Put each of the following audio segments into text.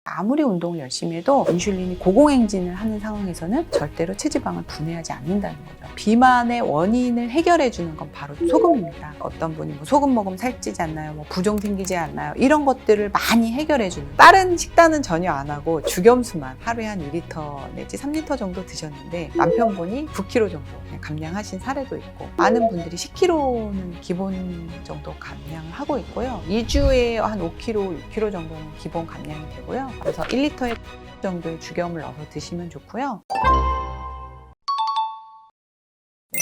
아무리 운동을 열심히 해도 인슐린이 고공행진을 하는 상황에서는 절대로 체지방을 분해하지 않는다는 거죠. 비만의 원인을 해결해 주는 건 바로 소금입니다. 어떤 분이 뭐 소금 먹으면 살찌지 않나요? 뭐 부종 생기지 않나요? 이런 것들을 많이 해결해 주는, 다른 식단은 전혀 안 하고 죽염수만 하루에 한 2리터 내지 3리터 정도 드셨는데 남편분이 9kg 정도 감량하신 사례도 있고, 많은 분들이 10kg는 기본 정도 감량을 하고 있고요. 2주에 한 5kg, 6kg 정도는 기본 감량이 되고요. 그래서 1리터의 정도의 죽염을 넣어서 드시면 좋고요.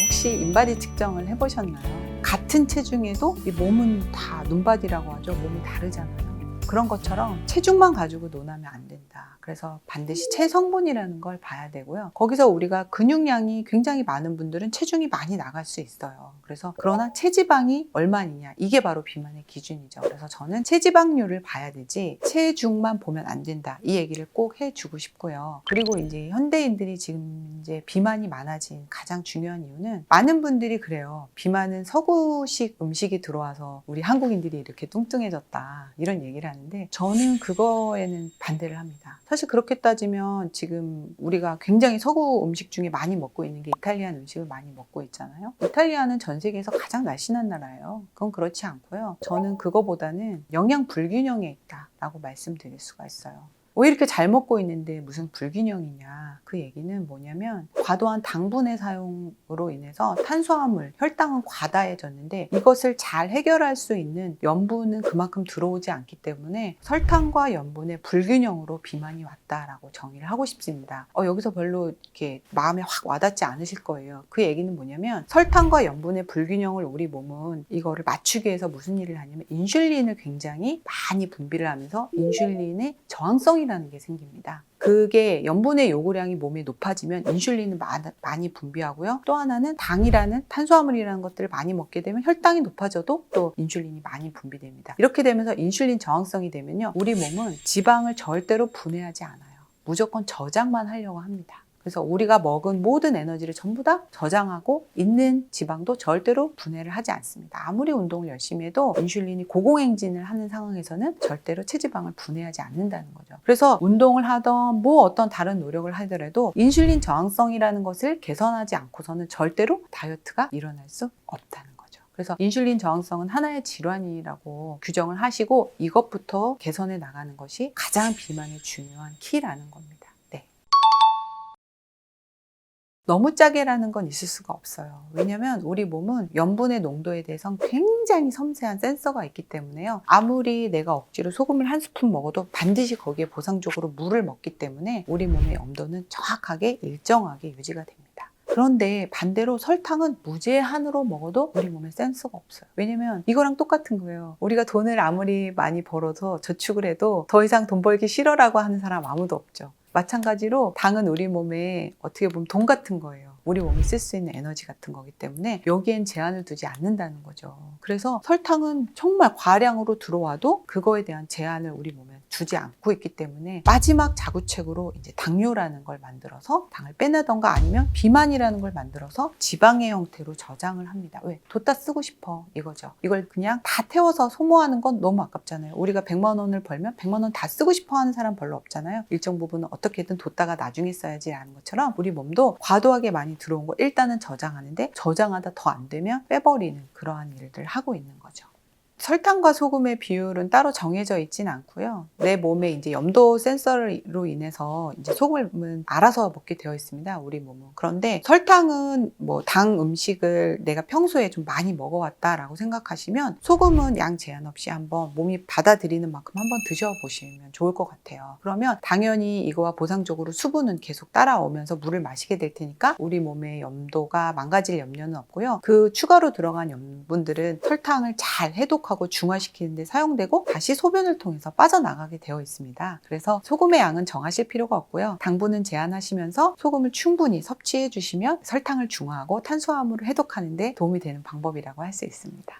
혹시 인바디 측정을 해보셨나요? 같은 체중에도 이 몸은 다 눈바디라고 하죠. 몸이 다르잖아요. 그런 것처럼 체중만 가지고 논하면 안 된다. 그래서 반드시 체성분이라는 걸 봐야 되고요. 거기서 우리가 근육량이 굉장히 많은 분들은 체중이 많이 나갈 수 있어요. 그래서 그러나 체지방이 얼마냐, 이게 바로 비만의 기준이죠. 그래서 저는 체지방률을 봐야 되지 체중만 보면 안 된다, 이 얘기를 꼭 해주고 싶고요. 그리고 이제 현대인들이 지금 이제 비만이 많아진 가장 중요한 이유는, 많은 분들이 그래요. 비만은 서구식 음식이 들어와서 우리 한국인들이 이렇게 뚱뚱해졌다, 이런 얘기를 하는데 저는 그거에는 반대를 합니다. 사실 그렇게 따지면 지금 우리가 굉장히 서구 음식 중에 많이 먹고 있는 게 이탈리안 음식을 많이 먹고 있잖아요. 이탈리아는 전 세계에서 가장 날씬한 나라예요. 그건 그렇지 않고요. 저는 그거보다는 영양 불균형에 있다라고 말씀드릴 수가 있어요. 왜 이렇게 잘 먹고 있는데 무슨 불균형이냐, 그 얘기는 뭐냐면, 과도한 당분의 사용으로 인해서 탄수화물, 혈당은 과다해졌는데 이것을 잘 해결할 수 있는 염분은 그만큼 들어오지 않기 때문에 설탕과 염분의 불균형으로 비만이 왔다라고 정의를 하고 싶습니다. 여기서 별로 이렇게 마음에 확 와닿지 않으실 거예요. 그 얘기는 뭐냐면, 설탕과 염분의 불균형을 우리 몸은 이거를 맞추기 위해서 무슨 일을 하냐면 인슐린을 굉장히 많이 분비를 하면서 인슐린의 저항성이 라는 게 생깁니다. 그게 염분의 요구량이 몸에 높아지면 인슐린을 많이 분비하고요. 또 하나는 당이라는 탄수화물이라는 것들을 많이 먹게 되면 혈당이 높아져도 또 인슐린이 많이 분비됩니다. 이렇게 되면서 인슐린 저항성이 되면요, 우리 몸은 지방을 절대로 분해하지 않아요. 무조건 저장만 하려고 합니다. 그래서 우리가 먹은 모든 에너지를 전부 다 저장하고, 있는 지방도 절대로 분해를 하지 않습니다. 아무리 운동을 열심히 해도 인슐린이 고공행진을 하는 상황에서는 절대로 체지방을 분해하지 않는다는 거죠. 그래서 운동을 하던 뭐 어떤 다른 노력을 하더라도 인슐린 저항성이라는 것을 개선하지 않고서는 절대로 다이어트가 일어날 수 없다는 거죠. 그래서 인슐린 저항성은 하나의 질환이라고 규정을 하시고, 이것부터 개선해 나가는 것이 가장 비만의 중요한 키라는 겁니다. 너무 짜게라는 건 있을 수가 없어요. 왜냐면 우리 몸은 염분의 농도에 대해서는 굉장히 섬세한 센서가 있기 때문에요. 아무리 내가 억지로 소금을 한 스푼 먹어도 반드시 거기에 보상적으로 물을 먹기 때문에 우리 몸의 염도는 정확하게 일정하게 유지가 됩니다. 그런데 반대로 설탕은 무제한으로 먹어도 우리 몸에 센서가 없어요. 왜냐면 이거랑 똑같은 거예요. 우리가 돈을 아무리 많이 벌어서 저축을 해도 더 이상 돈 벌기 싫어라고 하는 사람 아무도 없죠. 마찬가지로 당은 우리 몸에 어떻게 보면 돈 같은 거예요. 우리 몸이 쓸 수 있는 에너지 같은 거기 때문에 여기엔 제한을 두지 않는다는 거죠. 그래서 설탕은 정말 과량으로 들어와도 그거에 대한 제한을 우리 몸에 주지 않고 있기 때문에 마지막 자구책으로 이제 당뇨라는 걸 만들어서 당을 빼내던가 아니면 비만이라는 걸 만들어서 지방의 형태로 저장을 합니다. 왜? 뒀다 쓰고 싶어, 이거죠. 이걸 그냥 다 태워서 소모하는 건 너무 아깝잖아요. 우리가 100만 원을 벌면 100만 원 다 쓰고 싶어 하는 사람 별로 없잖아요. 일정 부분은 어떻게든 뒀다가 나중에 써야지 라는 것처럼 우리 몸도 과도하게 많이 들어온 거 일단은 저장하는데, 저장하다 더 안 되면 빼버리는 그러한 일들을 하고 있는 거죠. 설탕과 소금의 비율은 따로 정해져 있진 않고요. 내 몸에 이제 염도 센서로 인해서 이제 소금은 알아서 먹게 되어 있습니다. 우리 몸은. 그런데 설탕은 뭐 당 음식을 내가 평소에 좀 많이 먹어왔다라고 생각하시면 소금은 양 제한 없이 한번 몸이 받아들이는 만큼 한번 드셔보시면 좋을 것 같아요. 그러면 당연히 이거와 보상적으로 수분은 계속 따라오면서 물을 마시게 될 테니까 우리 몸의 염도가 망가질 염려는 없고요. 그 추가로 들어간 염분들은 설탕을 잘 해독하고 중화시키는 데 사용되고 다시 소변을 통해서 빠져나가게 되어 있습니다. 그래서 소금의 양은 정하실 필요가 없고요. 당분은 제한하시면서 소금을 충분히 섭취해 주시면 설탕을 중화하고 탄수화물을 해독하는 데 도움이 되는 방법이라고 할 수 있습니다.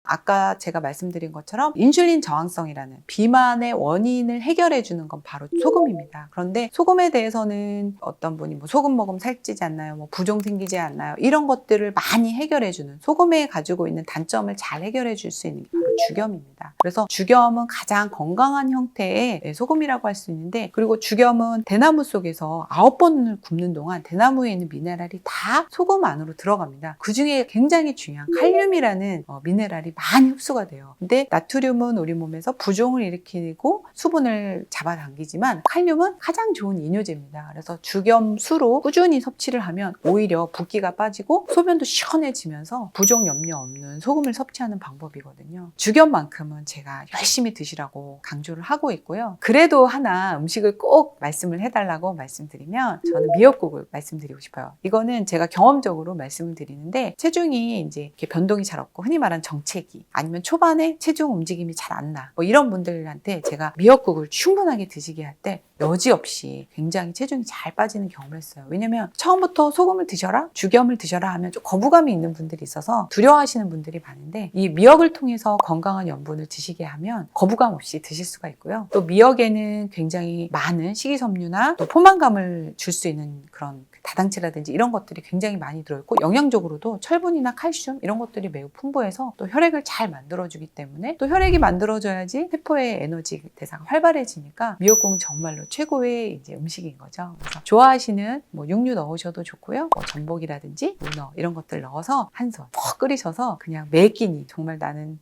아까 제가 말씀드린 것처럼 인슐린 저항성이라는 비만의 원인을 해결해 주는 건 바로 소금입니다. 그런데 소금에 대해서는 어떤 분이 뭐 소금 먹으면 살찌지 않나요? 뭐 부종 생기지 않나요? 이런 것들을 많이 해결해 주는, 소금에 가지고 있는 단점을 잘 해결해 줄 수 있는 게 바로 죽염입니다. 그래서 죽염은 가장 건강한 형태의 소금이라고 할 수 있는데, 그리고 죽염은 대나무 속에서 9번을 굽는 동안 대나무에 있는 미네랄이 다 소금 안으로 들어갑니다. 그 중에 굉장히 중요한 칼륨이라는 미네랄이 많이 흡수가 돼요. 근데 나트륨은 우리 몸에서 부종을 일으키고 수분을 잡아당기지만 칼륨은 가장 좋은 이뇨제입니다. 그래서 죽염수로 꾸준히 섭취를 하면 오히려 붓기가 빠지고 소변도 시원해지면서 부종 염려 없는 소금을 섭취하는 방법이거든요. 죽염만큼은 제가 열심히 드시라고 강조를 하고 있고요. 그래도 하나 음식을 꼭 말씀을 해달라고 말씀드리면 저는 미역국을 말씀드리고 싶어요. 이거는 제가 경험적으로 말씀을 드리는데, 체중이 이제 이렇게 변동이 잘 없고 흔히 말하는 정체기, 아니면 초반에 체중 움직임이 잘 안 나, 뭐 이런 분들한테 제가 미역국을 충분하게 드시게 할 때 여지없이 굉장히 체중이 잘 빠지는 경험을 했어요. 왜냐면 처음부터 소금을 드셔라, 죽염을 드셔라 하면 좀 거부감이 있는 분들이 있어서 두려워하시는 분들이 많은데, 이 미역을 통해서 건강한 염분을 드시게 하면 거부감 없이 드실 수가 있고요. 또 미역에는 굉장히 많은 식이섬유나 또 포만감을 줄 수 있는 그런 다당체라든지 이런 것들이 굉장히 많이 들어있고, 영양적으로도 철분이나 칼슘 이런 것들이 매우 풍부해서 또 혈액을 잘 만들어주기 때문에, 또 혈액이 만들어져야지 세포의 에너지 대사가 활발해지니까 미역국은 정말로 최고의 이제 음식인 거죠. 그래서 좋아하시는 뭐 육류 넣으셔도 좋고요. 뭐 전복이라든지 문어 이런 것들 넣어서 한 손 푹 끓이셔서 그냥 매 끼니, 정말 난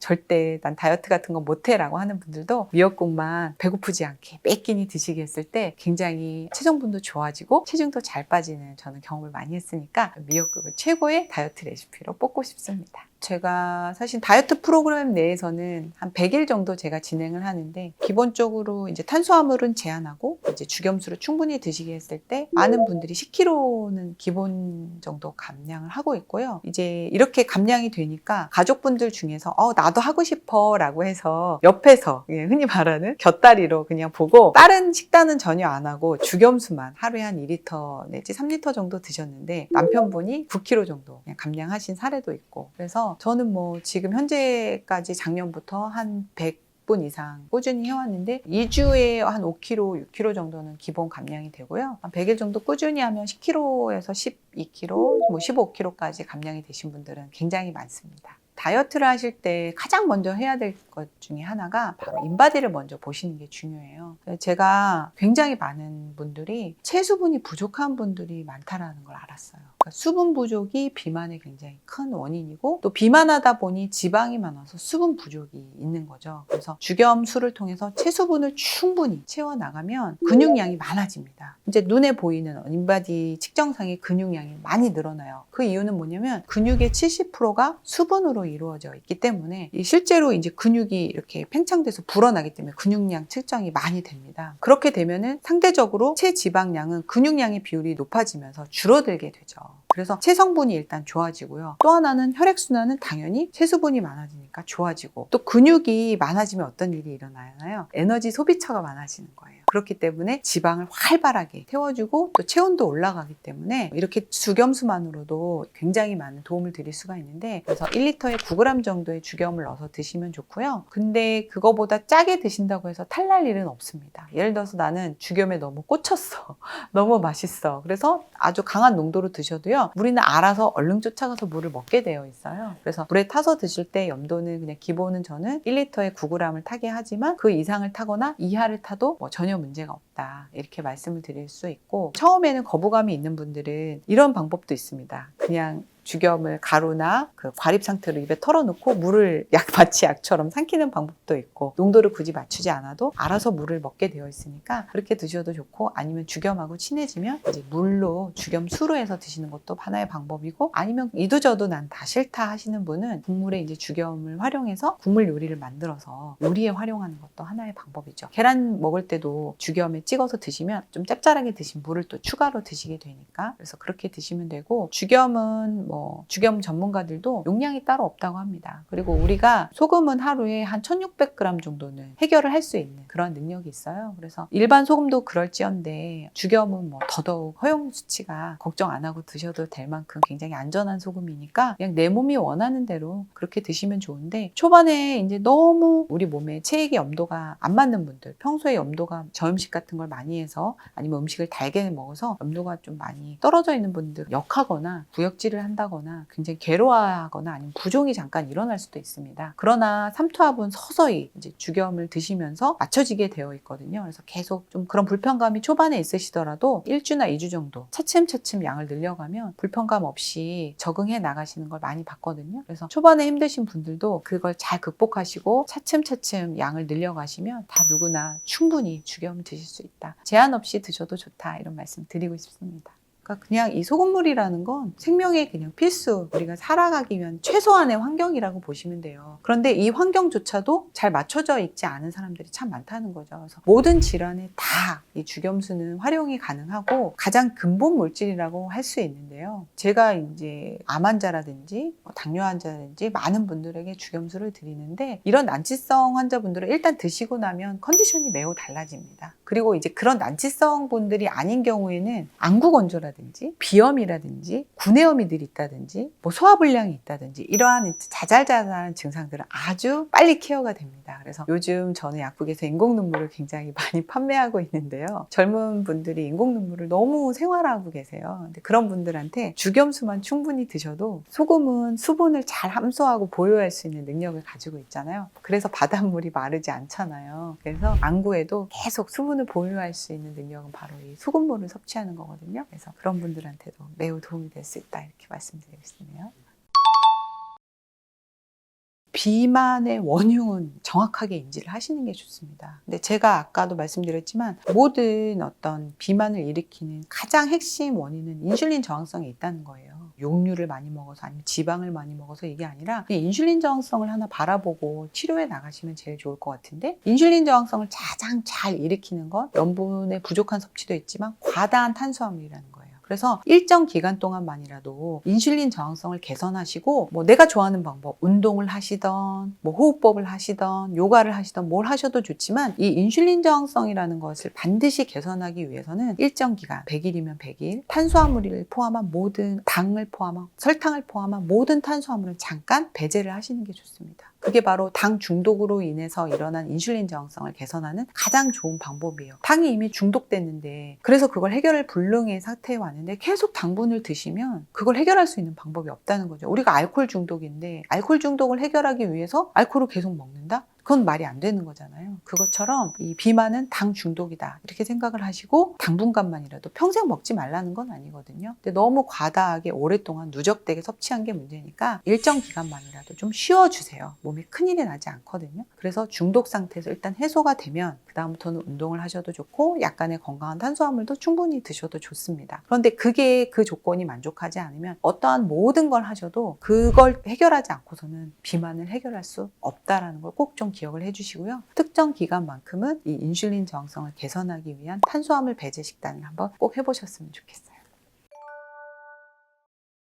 다이어트 같은 거 못해라고 하는 분들도 미역국만 배고프지 않게 매 끼니 드시게 했을 때 굉장히 체성분도 좋아지고 체중도 잘 빠지는, 저는 경험을 많이 했으니까 미역국을 최고의 다이어트 레시피로 뽑고 싶습니다. 제가 사실 다이어트 프로그램 내에서는 한 100일 정도 제가 진행을 하는데, 기본적으로 이제 탄수화물은 제한하고 이제 죽염수를 충분히 드시게 했을 때 많은 분들이 10kg는 기본 정도 감량을 하고 있고요. 이제 이렇게 감량이 되니까 가족분들 중에서 나도 하고 싶어 라고 해서 옆에서 흔히 말하는 곁다리로 그냥 보고 다른 식단은 전혀 안 하고 죽염수만 하루에 한 2리터 내지 3리터 정도 드셨는데 남편분이 9kg 정도 그냥 감량하신 사례도 있고, 그래서 저는 뭐 지금 현재까지 작년부터 한 100분 이상 꾸준히 해왔는데 2주에 한 5kg, 6kg 정도는 기본 감량이 되고요. 한 100일 정도 꾸준히 하면 10kg에서 12kg, 뭐 15kg까지 감량이 되신 분들은 굉장히 많습니다. 다이어트를 하실 때 가장 먼저 해야 될 것 중에 하나가 바로 인바디를 먼저 보시는 게 중요해요. 제가 굉장히 많은 분들이 체수분이 부족한 분들이 많다라는 걸 알았어요. 그러니까 수분 부족이 비만의 굉장히 큰 원인이고, 또 비만하다 보니 지방이 많아서 수분 부족이 있는 거죠. 그래서 죽염수를 통해서 체수분을 충분히 채워나가면 근육량이 많아집니다. 이제 눈에 보이는 인바디 측정상의 근육량이 많이 늘어나요. 그 이유는 뭐냐면 근육의 70%가 수분으로 이루어져 있기 때문에, 실제로 이제 근육이 이렇게 팽창돼서 불어나기 때문에 근육량 측정이 많이 됩니다. 그렇게 되면은 상대적으로 체지방량은 근육량의 비율이 높아지면서 줄어들게 되죠. 그래서 체성분이 일단 좋아지고요. 또 하나는 혈액순환은 당연히 체수분이 많아지니까 좋아지고, 또 근육이 많아지면 어떤 일이 일어나요? 에너지 소비처가 많아지는 거예요. 그렇기 때문에 지방을 활발하게 태워주고 또 체온도 올라가기 때문에 이렇게 죽염수만으로도 굉장히 많은 도움을 드릴 수가 있는데, 그래서 1리터에 9g 정도의 죽염을 넣어서 드시면 좋고요. 근데 그거보다 짜게 드신다고 해서 탈날 일은 없습니다. 예를 들어서 나는 죽염에 너무 꽂혔어. 너무 맛있어. 그래서 아주 강한 농도로 드셔도요, 우리는 알아서 얼른 쫓아가서 물을 먹게 되어 있어요. 그래서 물에 타서 드실 때 염도는 그냥 기본은 저는 1리터에 9g을 타게 하지만 그 이상을 타거나 이하를 타도 뭐 전혀 문제가 없다, 이렇게 말씀을 드릴 수 있고, 처음에는 거부감이 있는 분들은 이런 방법도 있습니다. 그냥 죽염을 가루나 그 과립 상태로 입에 털어놓고 물을 마치 약처럼 삼키는 방법도 있고, 농도를 굳이 맞추지 않아도 알아서 물을 먹게 되어 있으니까 그렇게 드셔도 좋고, 아니면 죽염하고 친해지면 이제 물로 죽염수로 해서 드시는 것도 하나의 방법이고, 아니면 이도저도 난 다 싫다 하시는 분은 국물에 이제 죽염을 활용해서 국물 요리를 만들어서 요리에 활용하는 것도 하나의 방법이죠. 계란 먹을 때도 죽염에 찍어서 드시면 좀 짭짤하게 드신 물을 또 추가로 드시게 되니까, 그래서 그렇게 드시면 되고, 죽염은 뭐 뭐 주겸 전문가들도 용량이 따로 없다고 합니다. 그리고 우리가 소금은 하루에 한 1600g 정도는 해결을 할 수 있는 그런 능력이 있어요. 그래서 일반 소금도 그럴지언데 주겸은 뭐 더더욱 허용 수치가 걱정 안 하고 드셔도 될 만큼 굉장히 안전한 소금이니까 그냥 내 몸이 원하는 대로 그렇게 드시면 좋은데, 초반에 이제 너무 우리 몸에 체액의 염도가 안 맞는 분들, 평소에 염도가 저음식 같은 걸 많이 해서 아니면 음식을 달게 먹어서 염도가 좀 많이 떨어져 있는 분들, 역하거나 구역질을 한다거나 굉장히 괴로워하거나 아니면 부종이 잠깐 일어날 수도 있습니다. 그러나 삼투압은 서서히 이제 주겸을 드시면서 맞춰지게 되어 있거든요. 그래서 계속 좀 그런 불편감이 초반에 있으시더라도 1주나 2주 정도 차츰차츰 양을 늘려가면 불편감 없이 적응해 나가시는 걸 많이 봤거든요. 그래서 초반에 힘드신 분들도 그걸 잘 극복하시고 차츰차츰 양을 늘려가시면 다 누구나 충분히 주겸 드실 수 있다. 제한 없이 드셔도 좋다. 이런 말씀 드리고 싶습니다. 그러니까 그냥 이 소금물이라는 건 생명의 그냥 필수, 우리가 살아가기 위한 최소한의 환경이라고 보시면 돼요. 그런데 이 환경조차도 잘 맞춰져 있지 않은 사람들이 참 많다는 거죠. 그래서 모든 질환에 다 이 주겸수는 활용이 가능하고 가장 근본 물질이라고 할 수 있는데요. 제가 이제 암 환자라든지 당뇨 환자라든지 많은 분들에게 주겸수를 드리는데, 이런 난치성 환자분들은 일단 드시고 나면 컨디션이 매우 달라집니다. 그리고 이제 그런 난치성 분들이 아닌 경우에는 안구건조라든지 비염이라든지 구내염이 늘 있다든지 뭐 소화불량이 있다든지 이러한 자잘자잘한 증상들은 아주 빨리 케어가 됩니다. 그래서 요즘 저는 약국에서 인공눈물을 굉장히 많이 판매하고 있는데요. 젊은 분들이 인공눈물을 너무 생활하고 계세요. 근데 그런 분들한테 주겸수만 충분히 드셔도, 소금은 수분을 잘 함소하고 보유할 수 있는 능력을 가지고 있잖아요. 그래서 바닷물이 마르지 않잖아요. 그래서 안구에도 계속 수분을 보유할 수 있는 능력은 바로 이 소금물을 섭취하는 거거든요. 그래서 그런 분들한테도 매우 도움이 될 수 있다, 이렇게 말씀드리고 싶네요. 비만의 원흉은 정확하게 인지를 하시는 게 좋습니다. 근데 제가 아까도 말씀드렸지만 모든 어떤 비만을 일으키는 가장 핵심 원인은 인슐린 저항성에 있다는 거예요. 용류를 많이 먹어서 아니면 지방을 많이 먹어서 이게 아니라 그냥 인슐린 저항성을 하나 바라보고 치료해 나가시면 제일 좋을 것 같은데, 인슐린 저항성을 가장 잘 일으키는 건 염분의 부족한 섭취도 있지만 과다한 탄수화물이라는 거예요. 그래서 일정 기간 동안만이라도 인슐린 저항성을 개선하시고, 뭐 내가 좋아하는 방법, 운동을 하시던 뭐 호흡법을 하시던 요가를 하시던 뭘 하셔도 좋지만, 이 인슐린 저항성이라는 것을 반드시 개선하기 위해서는 일정 기간, 100일이면 100일, 탄수화물을 포함한 모든, 당을 포함한, 설탕을 포함한 모든 탄수화물을 잠깐 배제를 하시는 게 좋습니다. 그게 바로 당 중독으로 인해서 일어난 인슐린 저항성을 개선하는 가장 좋은 방법이에요. 당이 이미 중독됐는데, 그래서 그걸 해결을 불능의 상태에 왔는데 계속 당분을 드시면 그걸 해결할 수 있는 방법이 없다는 거죠. 우리가 알코올 중독인데 알코올 중독을 해결하기 위해서 알코올을 계속 먹는다? 그건 말이 안 되는 거잖아요. 그것처럼 이 비만은 당 중독이다, 이렇게 생각을 하시고 당분간만이라도, 평생 먹지 말라는 건 아니거든요. 근데 너무 과다하게 오랫동안 누적되게 섭취한 게 문제니까 일정 기간만이라도 좀 쉬어주세요. 몸에 큰일이 나지 않거든요. 그래서 중독 상태에서 일단 해소가 되면 그 다음부터는 운동을 하셔도 좋고 약간의 건강한 탄수화물도 충분히 드셔도 좋습니다. 그런데 그게 그 조건이 만족하지 않으면 어떠한 모든 걸 하셔도 그걸 해결하지 않고서는 비만을 해결할 수 없다라는 걸 꼭 좀 기억을 해주시고요. 특정 기간만큼은 이 인슐린 저항성을 개선하기 위한 탄수화물 배제 식단을 한번 꼭 해보셨으면 좋겠어요.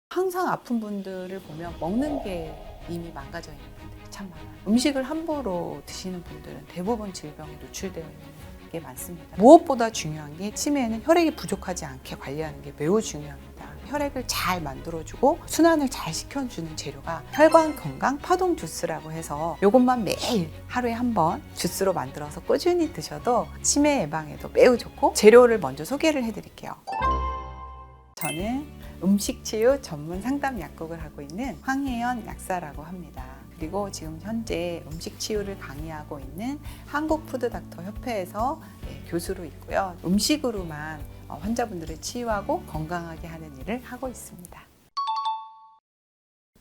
항상 아픈 분들을 보면 먹는 게 이미 망가져 있는 분들이 참 많아요. 음식을 함부로 드시는 분들은 대부분 질병에 노출되어 있는 게 많습니다. 무엇보다 중요한 게 치매에는 혈액이 부족하지 않게 관리하는 게 매우 중요합니다. 혈액을 잘 만들어주고 순환을 잘 시켜주는 재료가 혈관 건강 파동 주스라고 해서 이것만 매일 하루에 한 번 주스로 만들어서 꾸준히 드셔도 치매 예방에도 매우 좋고, 재료를 먼저 소개를 해드릴게요. 저는 음식치유 전문 상담 약국을 하고 있는 황혜연 약사라고 합니다. 그리고 지금 현재 음식치유를 강의하고 있는 한국푸드닥터협회에서 교수로 있고요. 음식으로만 환자분들을 치유하고 건강하게 하는 일을 하고 있습니다.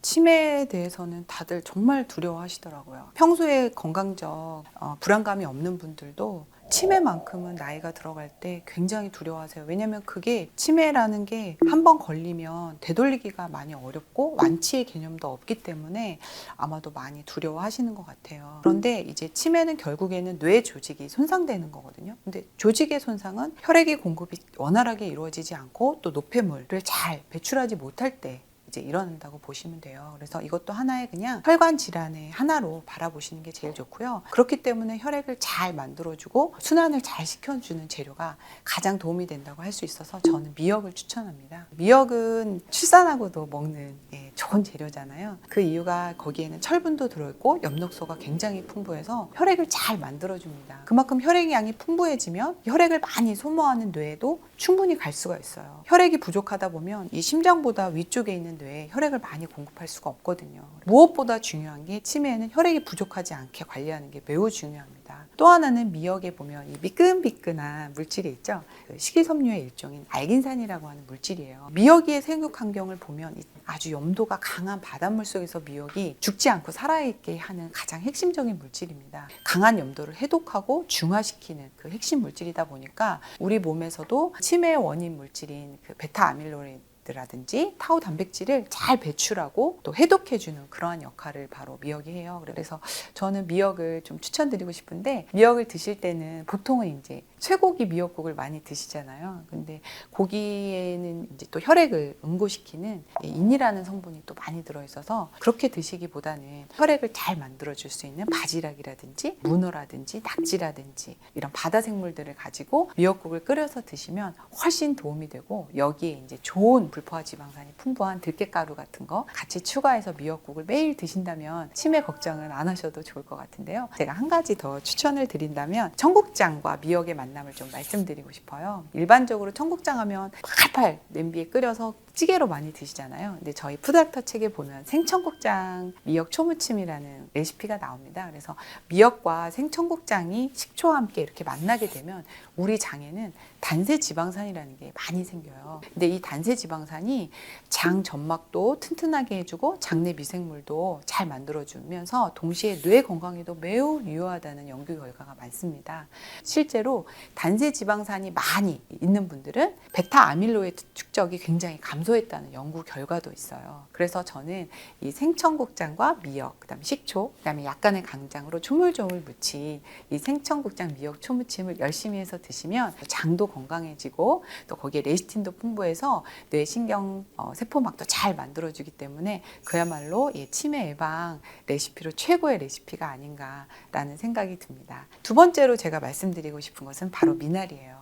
치매에 대해서는 다들 정말 두려워하시더라고요. 평소에 건강적 불안감이 없는 분들도 치매만큼은 나이가 들어갈 때 굉장히 두려워하세요. 왜냐면 그게, 치매라는 게 한 번 걸리면 되돌리기가 많이 어렵고 완치의 개념도 없기 때문에 아마도 많이 두려워하시는 것 같아요. 그런데 이제 치매는 결국에는 뇌 조직이 손상되는 거거든요. 근데 조직의 손상은 혈액의 공급이 원활하게 이루어지지 않고 또 노폐물을 잘 배출하지 못할 때 이제 일어난다고 보시면 돼요. 그래서 이것도 하나의 그냥 혈관 질환의 하나로 바라보시는 게 제일 좋고요. 그렇기 때문에 혈액을 잘 만들어주고 순환을 잘 시켜주는 재료가 가장 도움이 된다고 할 수 있어서 저는 미역을 추천합니다. 미역은 출산하고도 먹는 좋은 재료잖아요. 그 이유가 거기에는 철분도 들어있고 엽록소가 굉장히 풍부해서 혈액을 잘 만들어줍니다. 그만큼 혈액 양이 풍부해지면 혈액을 많이 소모하는 뇌에도 충분히 갈 수가 있어요. 혈액이 부족하다 보면 이 심장보다 위쪽에 있는 뇌에 혈액을 많이 공급할 수가 없거든요. 무엇보다 중요한 게 치매에는 혈액이 부족하지 않게 관리하는 게 매우 중요합니다. 또 하나는 미역에 보면 이 미끈미끈한 물질이 있죠. 그 식이섬유의 일종인 알긴산이라고 하는 물질이에요. 미역의 생육 환경을 보면 아주 염도가 강한 바닷물 속에서 미역이 죽지 않고 살아있게 하는 가장 핵심적인 물질입니다. 강한 염도를 해독하고 중화시키는 그 핵심 물질이다 보니까 우리 몸에서도 치매의 원인 물질인 그 베타 아밀로이드 라든지 타우 단백질을 잘 배출하고 또 해독해주는 그러한 역할을 바로 미역이 해요. 그래서 저는 미역을 좀 추천드리고 싶은데 미역을 드실 때는 보통은 이제 쇠고기 미역국을 많이 드시잖아요. 근데 고기에는 이제 또 혈액을 응고시키는 인이라는 성분이 또 많이 들어있어서 그렇게 드시기보다는 혈액을 잘 만들어줄 수 있는 바지락이라든지 문어라든지 낙지라든지 이런 바다 생물들을 가지고 미역국을 끓여서 드시면 훨씬 도움이 되고 여기에 이제 좋은 불포화 지방산이 풍부한 들깨가루 같은 거 같이 추가해서 미역국을 매일 드신다면 치매 걱정은 안 하셔도 좋을 것 같은데요. 제가 한 가지 더 추천을 드린다면 청국장과 미역의 만남을 좀 말씀드리고 싶어요. 일반적으로 청국장 하면 팔팔 냄비에 끓여서 찌개로 많이 드시잖아요. 근데 저희 푸드닥터 책에 보면 생청국장 미역 초무침이라는 레시피가 나옵니다. 그래서 미역과 생청국장이 식초와 함께 이렇게 만나게 되면 우리 장에는 단세 지방산이라는 게 많이 생겨요. 근데 이 단세 지방산이 장 점막도 튼튼하게 해주고 장내 미생물도 잘 만들어주면서 동시에 뇌 건강에도 매우 유효하다는 연구 결과가 많습니다. 실제로 단세 지방산이 많이 있는 분들은 베타 아밀로이드 축적이 굉장히 감소했다는 연구 결과도 있어요. 그래서 저는 이 생청국장과 미역, 그다음에 식초, 그다음에 약간의 간장으로 조물조물 무친 이 생청국장 미역 초무침을 열심히 해서 드시면 장도 건강해지고 또 거기에 레시틴도 풍부해서 뇌신경 세포막도 잘 만들어주기 때문에 그야말로 치매 예방 레시피로 최고의 레시피가 아닌가라는 생각이 듭니다. 두 번째로 제가 말씀드리고 싶은 것은 바로 미나리예요.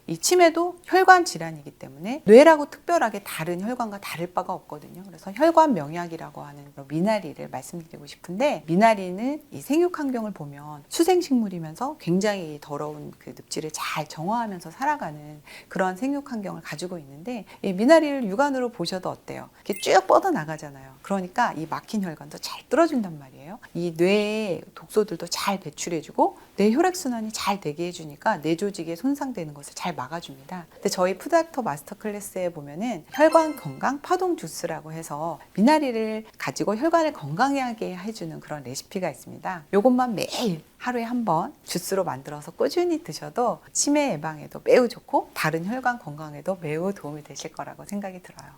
이 치매도 혈관 질환이기 때문에 뇌라고 특별하게 다른 혈관과 다를 바가 없거든요. 그래서 혈관 명약이라고 하는 미나리를 말씀드리고 싶은데 미나리는 이 생육 환경을 보면 수생식물이면서 굉장히 더러운 그 늪지를 잘 정화하면서 살아가는 그런 생육 환경을 가지고 있는데 이 미나리를 육안으로 보셔도 어때요? 이렇게 쭉 뻗어나가잖아요. 그러니까 이 막힌 혈관도 잘 뚫어준단 말이에요. 이 뇌의 독소들도 잘 배출해주고 뇌 혈액순환이 잘 되게 해주니까 뇌 조직에 손상되는 것을 잘 막아줍니다. 근데 저희 푸드닥터 마스터 클래스에 보면은 혈관 건강 파동 주스라고 해서 미나리를 가지고 혈관을 건강하게 해주는 그런 레시피가 있습니다. 이것만 매일 하루에 한 번 주스로 만들어서 꾸준히 드셔도 치매 예방에도 매우 좋고 다른 혈관 건강에도 매우 도움이 되실 거라고 생각이 들어요.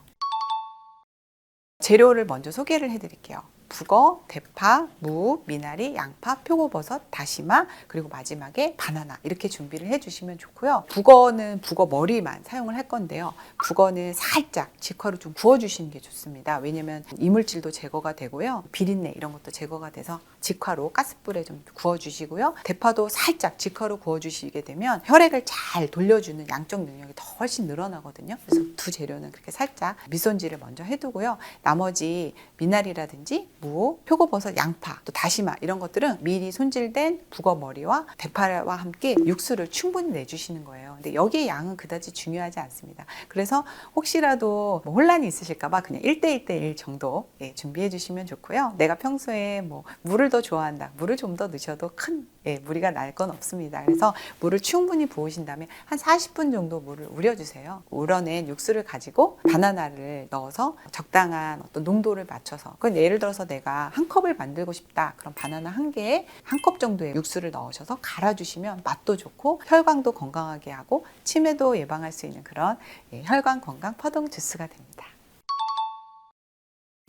재료를 먼저 소개를 해드릴게요. 북어, 대파, 무, 미나리, 양파, 표고버섯, 다시마, 그리고 마지막에 바나나 이렇게 준비를 해주시면 좋고요. 북어는 북어 머리만 사용을 할 건데요. 북어는 살짝 직화로 좀 구워주시는 게 좋습니다. 왜냐면 이물질도 제거가 되고요. 비린내 이런 것도 제거가 돼서 직화로 가스불에 좀 구워주시고요. 대파도 살짝 직화로 구워주시게 되면 혈액을 잘 돌려주는 양적 능력이 더 훨씬 늘어나거든요. 그래서 두 재료는 그렇게 살짝 밑손질을 먼저 해두고요. 나머지 미나리라든지 무, 표고버섯, 양파, 또 다시마 이런 것들은 미리 손질된 북어 머리와 대파와 함께 육수를 충분히 내주시는 거예요. 근데 여기의 양은 그다지 중요하지 않습니다. 그래서 혹시라도 혼란이 있으실까봐 그냥 1대1대1 정도 준비해 주시면 좋고요. 내가 평소에 물을 더 좋아한다. 물을 좀 더 넣으셔도 큰 무리가 날 건 없습니다. 그래서 물을 충분히 부으신 다음에 한 40분 정도 물을 우려주세요. 우려낸 육수를 가지고 바나나를 넣어서 적당한 어떤 농도를 맞춰서 그건 예를 들어서 내가 한 컵을 만들고 싶다. 그럼 바나나 한 개에 한 컵 정도의 육수를 넣으셔서 갈아주시면 맛도 좋고 혈관도 건강하게 하고 치매도 예방할 수 있는 그런 혈관 건강 파동 주스가 됩니다.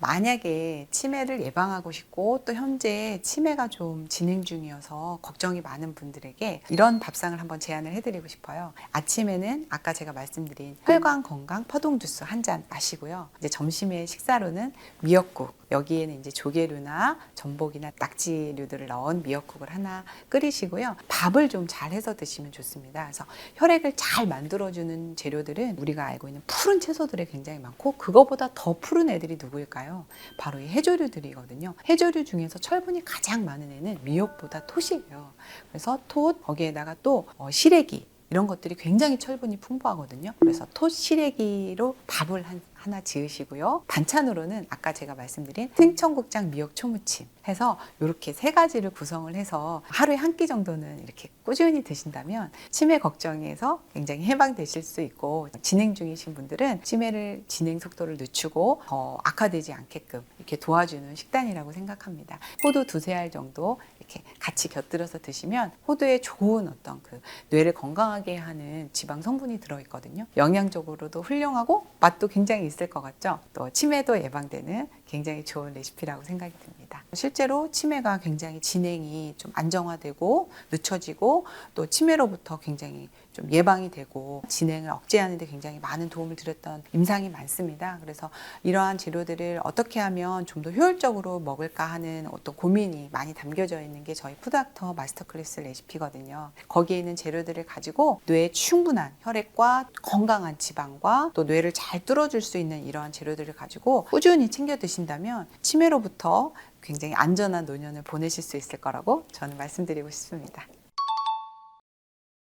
만약에 치매를 예방하고 싶고 또 현재 치매가 좀 진행 중이어서 걱정이 많은 분들에게 이런 밥상을 한번 제안을 해드리고 싶어요. 아침에는 아까 제가 말씀드린 혈관 건강 퍼동 주스 한 잔 마시고요. 이제 점심에 식사로는 미역국, 여기에는 이제 조개류나 전복이나 낙지류들을 넣은 미역국을 하나 끓이시고요. 밥을 좀 잘 해서 드시면 좋습니다. 그래서 혈액을 잘 만들어주는 재료들은 우리가 알고 있는 푸른 채소들이 굉장히 많고, 그거보다 더 푸른 애들이 누구일까요? 바로 이 해조류들이거든요. 해조류 중에서 철분이 가장 많은 애는 미역보다 톳이에요. 그래서 톳, 거기에다가 또 시래기, 이런 것들이 굉장히 철분이 풍부하거든요. 그래서 톳 시래기로 밥을 하나 지으시고요. 반찬으로는 아까 제가 말씀드린 생청국장 미역 초무침 해서 이렇게 세 가지를 구성을 해서 하루에 한 끼 정도는 이렇게 꾸준히 드신다면 치매 걱정에서 굉장히 해방되실 수 있고, 진행 중이신 분들은 치매를 진행 속도를 늦추고 더 악화되지 않게끔 이렇게 도와주는 식단이라고 생각합니다. 호두 두세 알 정도 이렇게 같이 곁들여서 드시면 호두에 좋은 어떤 그 뇌를 건강하게 하는 지방 성분이 들어있거든요. 영양적으로도 훌륭하고 맛도 굉장히 있을 것 같죠. 또 치매도 예방되는 굉장히 좋은 레시피라고 생각이 듭니다. 실제로 치매가 굉장히 진행이 좀 안정화되고 늦춰지고 또 치매로부터 굉장히 좀 예방이 되고 진행을 억제하는 데 굉장히 많은 도움을 드렸던 임상이 많습니다. 그래서 이러한 재료들을 어떻게 하면 좀 더 효율적으로 먹을까 하는 어떤 고민이 많이 담겨져 있는 게 저희 푸드닥터 마스터 클래스 레시피거든요. 거기에 있는 재료들을 가지고 뇌에 충분한 혈액과 건강한 지방과 또 뇌를 잘 뚫어줄 수 있는 이러한 재료들을 가지고 꾸준히 챙겨 드신다면 치매로부터 굉장히 안전한 노년을 보내실 수 있을 거라고 저는 말씀드리고 싶습니다.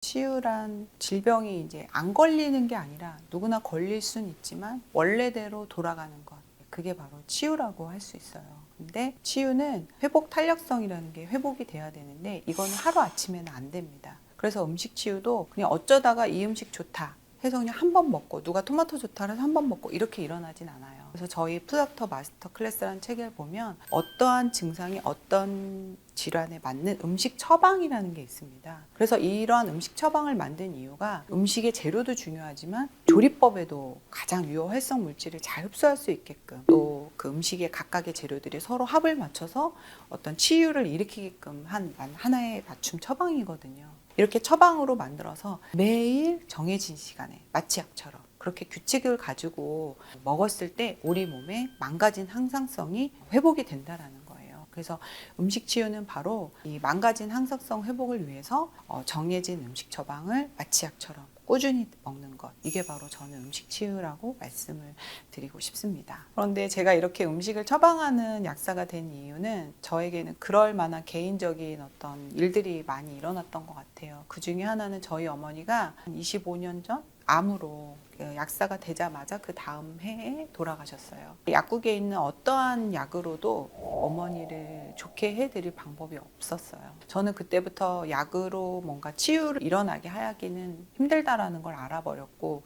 치유란 질병이 이제 안 걸리는 게 아니라 누구나 걸릴 수는 있지만 원래대로 돌아가는 것, 그게 바로 치유라고 할 수 있어요. 근데 치유는 회복 탄력성이라는 게 회복이 돼야 되는데 이거는 하루아침에는 안 됩니다. 그래서 음식 치유도 그냥 어쩌다가 이 음식 좋다 해서 그냥 한 번 먹고, 누가 토마토 좋다 해서 한 번 먹고 이렇게 일어나진 않아요. 그래서 저희 푸드닥터 마스터 클래스라는 책을 보면 어떠한 증상이 어떤 질환에 맞는 음식 처방이라는 게 있습니다. 그래서 이러한 음식 처방을 만든 이유가 음식의 재료도 중요하지만 조리법에도 가장 유효 활성 물질을 잘 흡수할 수 있게끔, 또 그 음식의 각각의 재료들이 서로 합을 맞춰서 어떤 치유를 일으키게끔 한 하나의 맞춤 처방이거든요. 이렇게 처방으로 만들어서 매일 정해진 시간에 마취약처럼 그렇게 규칙을 가지고 먹었을 때 우리 몸의 망가진 항상성이 회복이 된다라는 거예요. 그래서 음식 치유는 바로 이 망가진 항상성 회복을 위해서 정해진 음식 처방을 마취약처럼 꾸준히 먹는 것, 이게 바로 저는 음식 치유라고 말씀을 드리고 싶습니다. 그런데 제가 이렇게 음식을 처방하는 약사가 된 이유는 저에게는 그럴 만한 개인적인 어떤 일들이 많이 일어났던 것 같아요. 그 중에 하나는 저희 어머니가 한 25년 전 암으로 약사가 되자마자 그 다음 해에 돌아가셨어요. 약국에 있는 어떠한 약으로도 어머니를 좋게 해드릴 방법이 없었어요. 저는 그때부터 약으로 뭔가 치유를 일어나게 하기는 힘들다라는 걸 알아버렸고,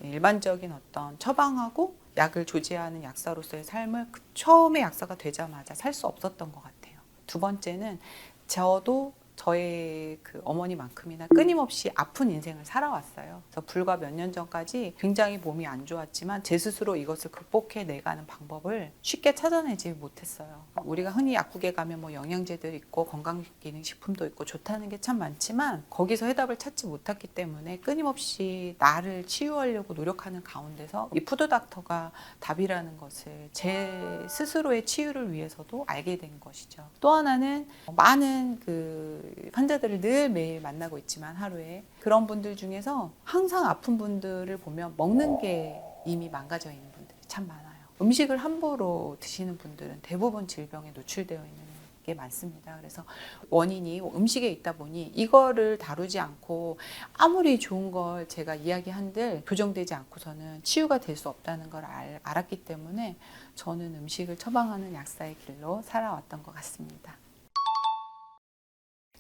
일반적인 어떤 처방하고 약을 조제하는 약사로서의 삶을 처음에 약사가 되자마자 살 수 없었던 것 같아요. 두 번째는 저도 저의 그 어머니만큼이나 끊임없이 아픈 인생을 살아왔어요. 그래서 불과 몇 년 전까지 굉장히 몸이 안 좋았지만 제 스스로 이것을 극복해 내가는 방법을 쉽게 찾아내지 못했어요. 우리가 흔히 약국에 가면 뭐 영양제들 있고 건강기능식품도 있고 좋다는 게 참 많지만 거기서 해답을 찾지 못했기 때문에 끊임없이 나를 치유하려고 노력하는 가운데서 이 푸드닥터가 답이라는 것을 제 스스로의 치유를 위해서도 알게 된 것이죠. 또 하나는 많은 환자들을 늘 매일 만나고 있지만 하루에 그런 분들 중에서 항상 아픈 분들을 보면 먹는 게 이미 망가져 있는 분들이 참 많아요. 음식을 함부로 드시는 분들은 대부분 질병에 노출되어 있는 게 많습니다. 그래서 원인이 음식에 있다 보니 이거를 다루지 않고 아무리 좋은 걸 제가 이야기한들 교정되지 않고서는 치유가 될 수 없다는 걸 알았기 때문에 저는 음식을 처방하는 약사의 길로 살아왔던 것 같습니다.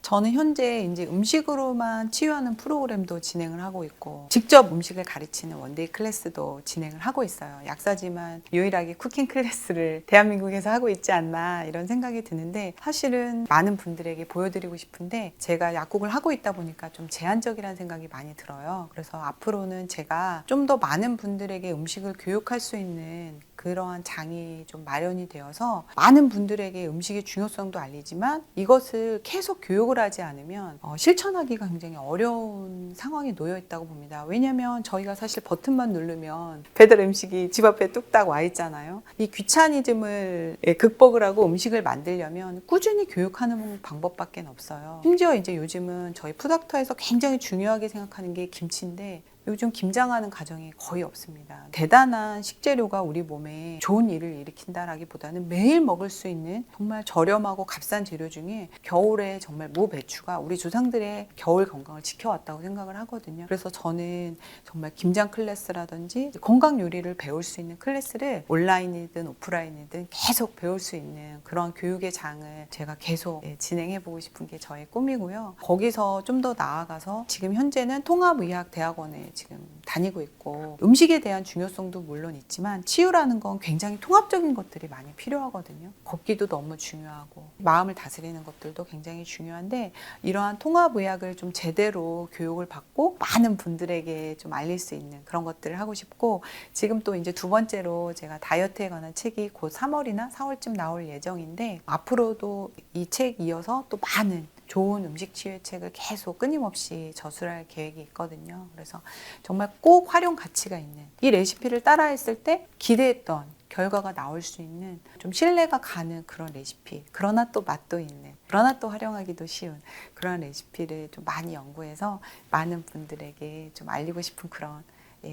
저는 현재 이제 음식으로만 치유하는 프로그램도 진행을 하고 있고 직접 음식을 가르치는 원데이 클래스도 진행을 하고 있어요. 약사지만 유일하게 쿠킹 클래스를 대한민국에서 하고 있지 않나 이런 생각이 드는데, 사실은 많은 분들에게 보여드리고 싶은데 제가 약국을 하고 있다 보니까 좀 제한적이라는 생각이 많이 들어요. 그래서 앞으로는 제가 좀 더 많은 분들에게 음식을 교육할 수 있는 그러한 장이 좀 마련이 되어서 많은 분들에게 음식의 중요성도 알리지만 이것을 계속 교육을 하지 않으면 실천하기가 굉장히 어려운 상황에 놓여 있다고 봅니다. 왜냐하면 저희가 사실 버튼만 누르면 배달 음식이 집 앞에 뚝딱 와 있잖아요. 이 귀차니즘을 극복을 하고 음식을 만들려면 꾸준히 교육하는 방법밖에 없어요. 심지어 이제 요즘은 저희 푸닥터에서 굉장히 중요하게 생각하는 게 김치인데 요즘 김장하는 가정이 거의 없습니다. 대단한 식재료가 우리 몸에 좋은 일을 일으킨다라기보다는 매일 먹을 수 있는 정말 저렴하고 값싼 재료 중에 겨울에 정말 무배추가 우리 조상들의 겨울 건강을 지켜왔다고 생각을 하거든요. 그래서 저는 정말 김장 클래스라든지 건강 요리를 배울 수 있는 클래스를 온라인이든 오프라인이든 계속 배울 수 있는 그런 교육의 장을 제가 계속 진행해보고 싶은 게 저의 꿈이고요. 거기서 좀 더 나아가서 지금 현재는 통합의학대학원에 지금 다니고 있고 음식에 대한 중요성도 물론 있지만 치유라는 건 굉장히 통합적인 것들이 많이 필요하거든요. 걷기도 너무 중요하고 마음을 다스리는 것들도 굉장히 중요한데 이러한 통합의학을 좀 제대로 교육을 받고 많은 분들에게 좀 알릴 수 있는 그런 것들을 하고 싶고 지금 또 이제 두 번째로 제가 다이어트에 관한 책이 곧 3월이나 4월쯤 나올 예정인데 앞으로도 이 책 이어서 또 많은 좋은 음식 치유의 책을 계속 끊임없이 저술할 계획이 있거든요. 그래서 정말 꼭 활용 가치가 있는 이 레시피를 따라했을 때 기대했던 결과가 나올 수 있는 좀 신뢰가 가는 그런 레시피, 그러나 또 맛도 있는, 그러나 또 활용하기도 쉬운 그런 레시피를 좀 많이 연구해서 많은 분들에게 좀 알리고 싶은 그런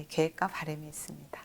계획과 바람이 있습니다.